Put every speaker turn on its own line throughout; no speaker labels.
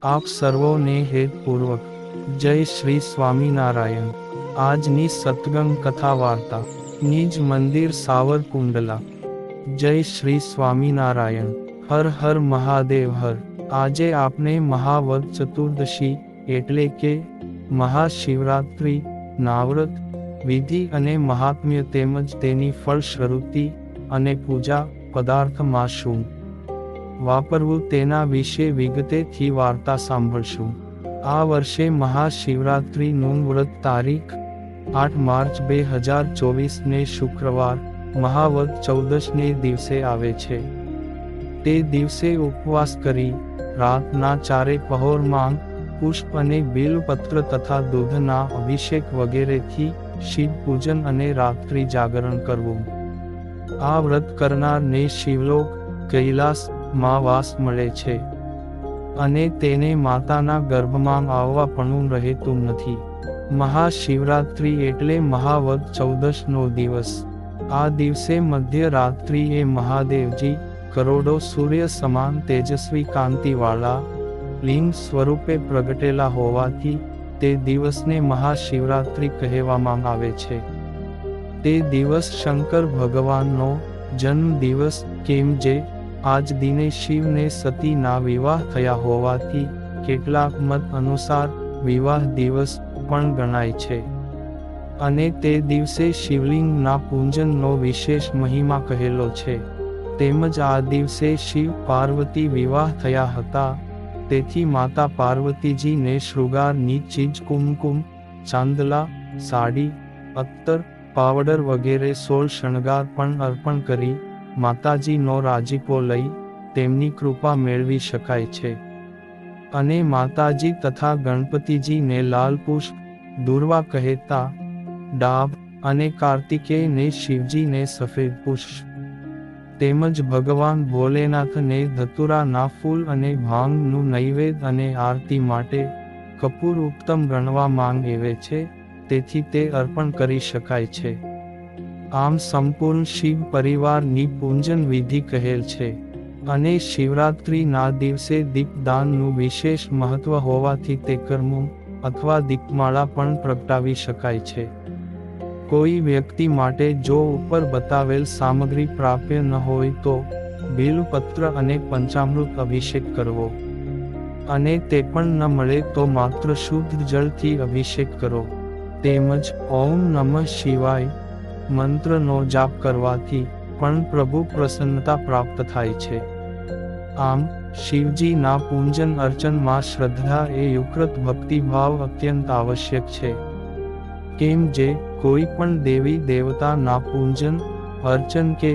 આપ સર્વોને હેતપૂર્વક જય શ્રી સ્વામિનારાયણ। આજની સત્સંગ કથા વાર્તા નિજ મંદિર સાવરકુંડલા। જય શ્રી સ્વામિનારાયણ। હર હર મહાદેવ હર। આજે આપણે મહાવદ ચતુર્દશી એટલે કે મહાશિવરાત્રિ ના વ્રત વિધિ અને મહાત્મ્ય તેમજ તેની ફળશ્રુતિ અને પૂજા પદાર્થમાં શું વાપરવું તેના વિશે વિગતેથી વાર્તા સાંભળશું। આ વર્ષે મહાશિવરાત્રિનું વ્રત તારીખ 8 માર્ચ 2024 ને શુક્રવાર મહાવદ ચૌદશને દિવસે આવે છે। તે દિવસે ઉપવાસ કરી રાતના 4 પહોરમાં પુષ્પ અને બીલપત્ર તથા દૂધના અભિષેક વગેરેથી શિવ પૂજન અને રાત્રિ જાગરણ કરવું। આ વ્રત કરનારને શિવલોક કૈલાસ માં વાસ મળે છે અને તેને માતાના ગર્ભમાં આવવાપણું રહેતું નથી। મહાશિવરાત્રિ એટલે મહાવદ ચૌદશનો દિવસ। આ દિવસે મધ્યરાત્રિએ મહાદેવજી કરોડો સૂર્ય સમાન તેજસ્વી કાંતિવાળા લિંગ સ્વરૂપે પ્રગટેલા હોવાથી તે દિવસને મહાશિવરાત્રિ કહેવામાં આવે છે। તે દિવસ શંકર ભગવાનનો જન્મ દિવસ કેમ જે આજ દિને શિવને સતીના વિવાહ થયા હોવાથી કેટલાક મત અનુસાર વિવાહ દિવસ પણ ગણાય છે અને તે દિવસે શિવલિંગના પૂજનનો વિશેષ મહિમા કહેલો છે। તેમજ આ દિવસે શિવ પાર્વતી વિવાહ થયા હતા, તેથી માતા પાર્વતીજીને શૃંગારની ચીજ કુમકુમ, ચાંદલા, સાડી, અત્તર, પાવડર વગેરે 16 શણગાર પણ અર્પણ કરી માતાજીનો રાજીપો લઈ તેમની કૃપા મેળવી શકાય છે અને માતાજી તથા ગણપતિજીને લાલ પુષ્પ, દુર્વા કહેતા ડાભ અને કાર્તિકેયને શિવજીને સફેદ પુષ્પ તેમજ ભગવાન ભોલેનાથને ધતુરાના ફૂલ અને ભાંગનું નૈવેદ્ય અને આરતી માટે કપૂર ઉત્તમ ગણવામાં આવે છે, તેથી તે અર્પણ કરી શકાય છે। આમ સંપૂર્ણ શિવ પરિવારની પૂજન વિધિ કહેલ છે અને શિવરાત્રિના દિવસે દીપદાનનું વિશેષ મહત્વ હોવાથી તે કરવું અથવા દીપમાળા પણ પ્રગટાવી શકાય છે। કોઈ વ્યક્તિ માટે જો ઉપર બતાવેલ સામગ્રી પ્રાપ્ય ન હોય તો બીલપત્ર અને પંચામૃત અભિષેક કરવો અને તે પણ ન મળે તો માત્ર શુદ્ધ જળથી અભિષેક કરો તેમજ ઓમ નમઃ શિવાય મંત્રનો જાપ કરવાથી પણ પ્રભુ પ્રસન્નતા પ્રાપ્ત થાય છે। આમ શિવજીના પૂજન અર્ચનમાં શ્રદ્ધા એ યુક્ત ભક્તિભાવ અત્યંત આવશ્યક છે, કેમ જે કોઈ પણ દેવી દેવતાના પૂજન અર્ચન કે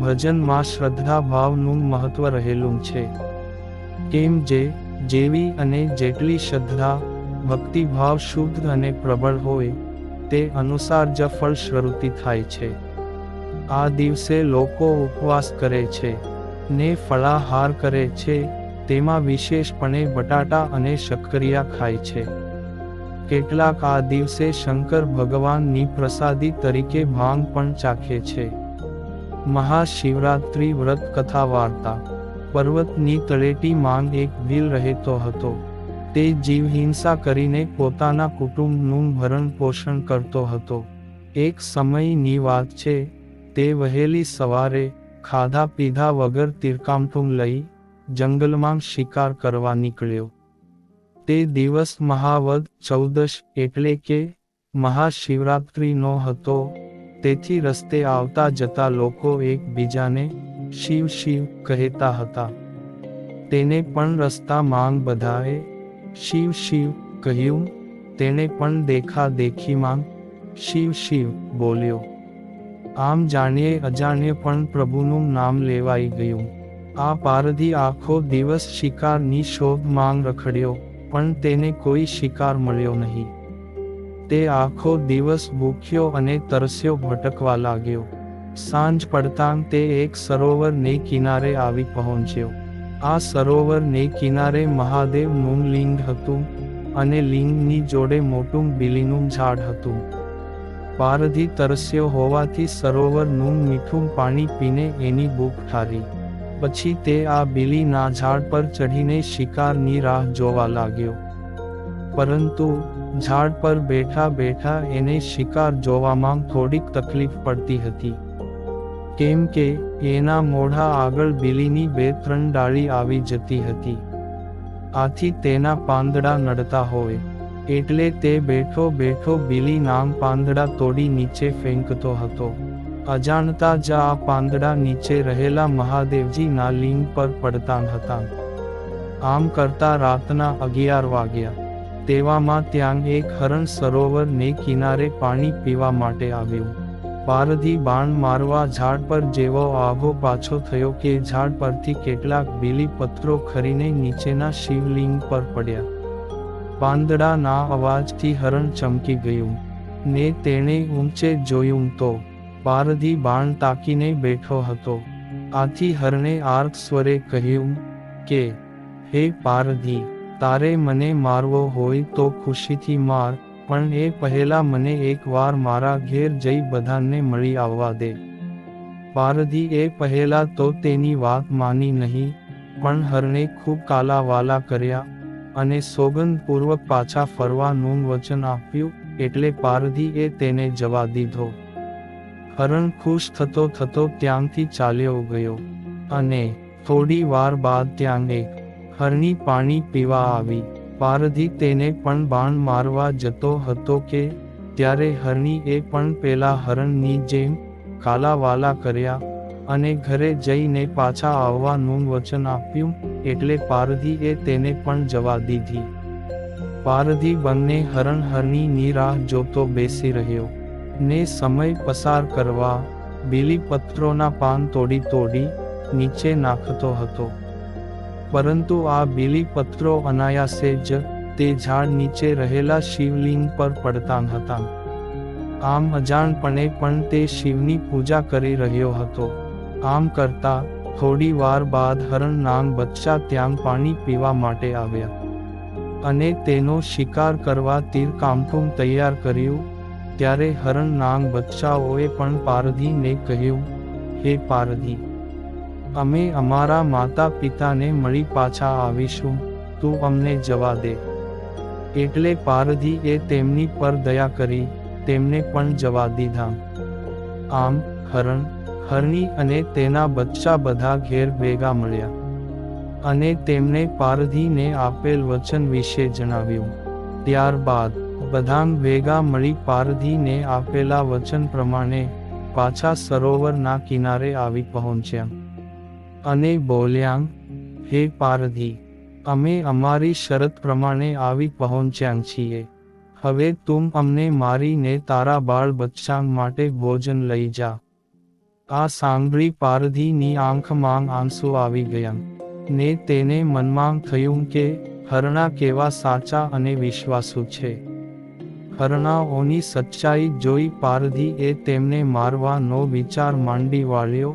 ભજનમાં શ્રદ્ધા ભાવનું મહત્વ રહેલું છે। કેમ જે જેવી અને જેટલી શ્રદ્ધા ભક્તિભાવ શુદ્ધ અને પ્રબળ હોય તે અનુસાર જ ફળશ્રુતિ થાય છે। આ દિવસે લોકો ઉપવાસ કરે છે ને ફળાહાર કરે છે, તેમાં વિશેષપણે બટાટા અને શક્કરિયા ખાય છે। કેટલાક આ દિવસે શંકર ભગવાનની પ્રસાદી તરીકે ભાંગ પણ ચાખે છે। મહાશિવરાત્રિ વ્રત કથા વાર્તા। પર્વતની તળેટીમાં એક ભીલ રહેતો હતો। તે જીવ હિંસા કરીને પોતાના કુટુંબનું ભરણ પોષણ કરતો હતો। એક સમયની વાત છે, તે વહેલી સવારે ખાધા પીધા વગર તીરકામઠું લઈ જંગલમાં શિકાર કરવા નીકળ્યો। તે દિવસ મહાવદ ચૌદશ એટલે કે મહાશિવરાત્રિનો હતો, તેથી રસ્તે આવતા જતા લોકો એકબીજાને શિવ શિવ કહેતા હતા। તેને પણ રસ્તામાં બધાએ શિવ શિવ કહ્યું। તેણે પણ દેખા દેખીમાં શિવ શિવ બોલ્યો। આમ જાણીએ અજાણ્યે પણ પ્રભુનું નામ લેવાઈ ગયું। આ પારધી આખો દિવસ શિકારની શોધમાં રખડ્યો, પણ તેને કોઈ શિકાર મળ્યો નહીં। તે આખો દિવસ ભૂખ્યો અને તરસ્યો ભટકવા લાગ્યો। સાંજ પડતાં તે એક સરોવરને કિનારે આવી પહોંચ્યો। આ સરોવરને કિનારે મહાદેવનું લિંગ હતું અને લિંગની જોડે મોટું બીલીનું ઝાડ હતું। પારધી તરસ્યો હોવાથી સરોવરનું મીઠું પાણી પીને એની ભૂખ ઠારી। પછી તે આ બીલીના ઝાડ પર ચઢીને શિકારની રાહ જોવા લાગ્યો. પરંતુ ઝાડ પર બેઠા બેઠા એને શિકાર જોવામાં થોડીક તકલીફ પડતી હતી, કેમ કે એના મોઢા આગળ બીલીની 2-3 ડાળી આવી જતી હતી. આથી તેના પાંદડા નડતા હોય એટલે તે બેઠો બેઠો બીલીના પાંદડા તોડી નીચે ફેંકતો હતો. અજાણતા જ આ પાંદડા નીચે રહેલા મહાદેવજીના લિંગ પર પડતા હતા. આમ કરતા રાતના 11 વાગ્યા. તેવામાં ત્યાં એક હરણ સરોવરને કિનારે પાણી પીવા માટે આવ્યું. પારધી બાણ મારવા ઝાડ પર જેવો આઘો પાછો થયો કે ઝાડ પરથી કેટલાક બીલી પત્રો ખરીને નીચેના શિવલિંગ પર પડ્યા. પાંદડાના અવાજથી હરણ ચમકી ગયું ને તેણે ઊંચે જોયું તો પારધી બાણ તાકીને બેઠો હતો. આથી હરણે આર્ત સ્વરે કહ્યું કે, હે પારધી, તારે મને મારવો હોય તો ખુશીથી માર, પણ એ પહેલા મને એકવાર મારા ઘેર જઈ બધાને મળી આવવા દે. પારધી એ પહેલા તો તેની વાત માની નહીં, પણ હરણે ખૂબ કાલાવાલા કર્યા અને સોગંદપૂર્વક પાછા ફરવાનું વચન આપ્યું, એટલે પારધીએ તેને જવા દીધો. હરણ ખુશ થતો થતો ત્યાંથી ચાલ્યો ગયો અને થોડી વાર બાદ ત્યાં એક હરણી પાણી પીવા આવી. પારધી તેને પણ બાણ મારવા જતો હતો કે ત્યારે હરણીએ પણ પેલા હરણની જેમ કાલાવાલા કર્યા અને ઘરે જઈને પાછા આવવાનું વચન આપ્યું, એટલે પારધીએ તેને પણ જવા દીધી. પારધી બંને હરણ હરણીની રાહ જોતો બેસી રહ્યો ને સમય પસાર કરવા બીલીપત્રોના પાન તોડી તોડી નીચે નાખતો હતો. પરંતુ આ બીલીપત્રો અનાયાસે જ તે ઝાડ નીચે રહેલા શિવલિંગ પર પડતા હતા. આમ અજાણપણે પણ તે શિવની પૂજા કરી રહ્યો હતો. આમ કરતા થોડી વાર બાદ હરણ નાગ બચ્ચા ત્યાં પાણી પીવા માટે આવ્યા અને તેનો શિકાર કરવા તીર કામઠું તૈયાર કર્યું. ત્યારે હરણ નાગ બચ્ચાઓએ પણ પારધીને કહ્યું, હે પારધી, અમે અમારા માતા પિતાને મળી પાછા આવીશું, તું અમને જવા દે. એટલે પારધીએ તેમની પર દયા કરી તેમને પણ જવા દીધા. આમ હરણ, હરણી અને તેના બચ્ચા બધા ઘેર ભેગા મળ્યા અને તેમને પારધીને આપેલ વચન વિશે જણાવ્યું. ત્યારબાદ બધાં ભેગા મળી પારધીને આપેલા વચન પ્રમાણે પાછા સરોવરના કિનારે આવી પહોંચ્યા અને બોલ્યા, હે પારધી, અમે અમારી શરત પ્રમાણે આવી પહોંચ્યા છીએ. હવે તું અમને મારીને તારા બાળ બચ્ચા માટે ભોજન લઈ જા. આ સાંભળી પારધીની આંખમાં આંસુ આવી ગયા ને તેને મનમાં થયું કે હરણા કેવા સાચા અને વિશ્વાસુ છે. હરણાઓની સચ્ચાઈ જોઈ પારધીએ તેમને મારવાનો વિચાર માંડી વાળ્યો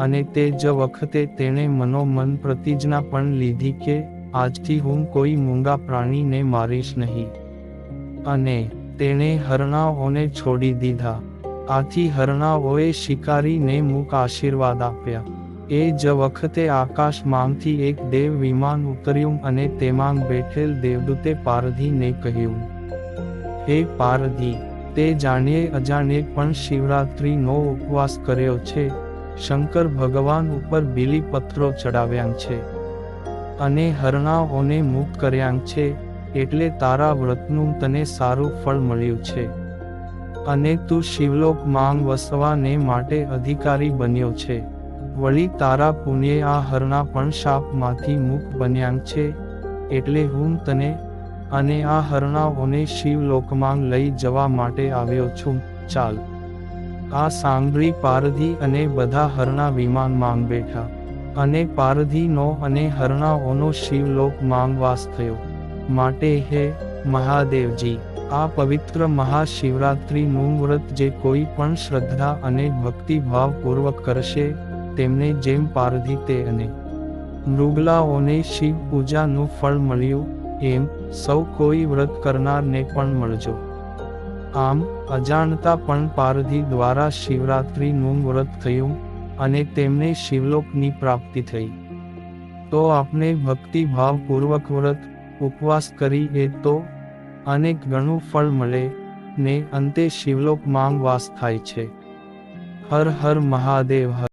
અને તે જ વખતે તેણે મનોમન પ્રતિજ્ઞા પણ લીધી કે આજથી હું કોઈ મૂંગા પ્રાણીને મારીશ નહીં. અને તેણે હરણાઓને છોડી દીધા. આથી હરણાઓએ શિકારીને મૂક આશીર્વાદ આપ્યા. એ જ વખતે આકાશમાંથી એક દેવ વિમાન ઉતર્યું અને તેમાં બેઠેલ દેવદૂતે પારધીને કહ્યું, હે પારધી, તે જાણીએ અજાણીએ પણ શિવરાત્રિનો ઉપવાસ કર્યો છે, શંકર ભગવાન ઉપર બીલીપત્રો ચડાવ્યા છે અને હરણાઓને મુક્ત કર્યા છે, એટલે તારા વ્રતનું તને સારું ફળ મળ્યું છે અને તું શિવલોકમાં વસવાને માટે અધિકારી બન્યો છે. વળી તારા પુણ્યે આ હરણા પણ શાપમાંથી મુક્ત બન્યા છે, એટલે હું તને અને આ હરણાઓને શિવલોકમાં લઈ જવા માટે આવ્યો છું, ચાલ. આ સાંભળી પારધી અને બધા હરણા વિમાનમાં બેઠા અને પારધીનો અને હરણાઓનો શિવલોકમાં વાસ થયો. માટે હે મહાદેવજી, આ પવિત્ર મહાશિવરાત્રિનું વ્રત જે કોઈ પણ શ્રદ્ધા અને ભક્તિભાવપૂર્વક કરશે, તેમને જેમ પારધી તે અને મૃગલાઓને શિવ પૂજાનું ફળ મળ્યું, એમ સૌ કોઈ વ્રત કરનારને પણ મળજો. આમ અજાણતા પણ પારધી દ્વારા શિવરાત્રિનું વ્રત થયું અને તેમને શિવલોકની પ્રાપ્તિ થઈ. તો આપણે ભક્તિભાવપૂર્વક વ્રત ઉપવાસ કરીએ તો અનેક ગણું ફળ મળે ને અંતે શિવલોકમાં વાસ થાય છે. હર હર મહાદેવ.